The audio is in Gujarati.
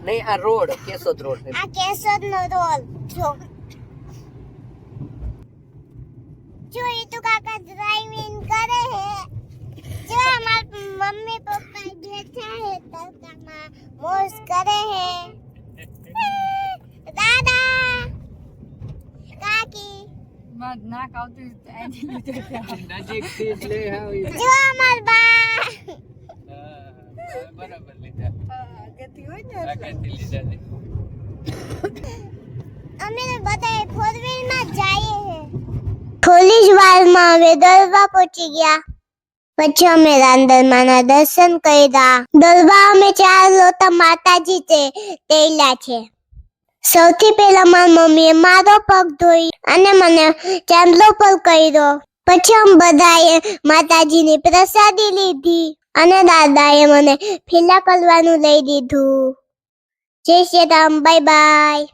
નહીં આ રોડ કેશોદ રોડ આ કેશોદ નો રોડ જો એ તો કાકા ડ્રાઇવિંગ કરે હે જો અમાર મમ્મી પપ્પા બેઠા હે તડકામાં મોજ કરે હે દાદા કાકી મત નાક આવતું એની લીધે નજીક થી જ લે આવી જો અમાર બા બરાબર લીધા ગતિ હોય ને રાકેશથી લીધા છે અમે બધાય ફોર વ્હીલ માં જઈએ હે થોડી જ વારમાં અમે દરબાર પહોંચી ગયા પછી અમે રાંદરમાના દર્શન કર્યા દરબાર અમે 4 લોટા માતાજી તેલા છે સૌથી પહેલા મારી મમ્મીએ મારો પગ ધોઈ અને મને ચાંદલો પર કર્યો પછી અમે બધાએ માતાજીની પ્રસાદી લીધી અને દાદાએ મને ફીલા કરવાનું લઈ દીધું જય શ્રી રામ બાય બાય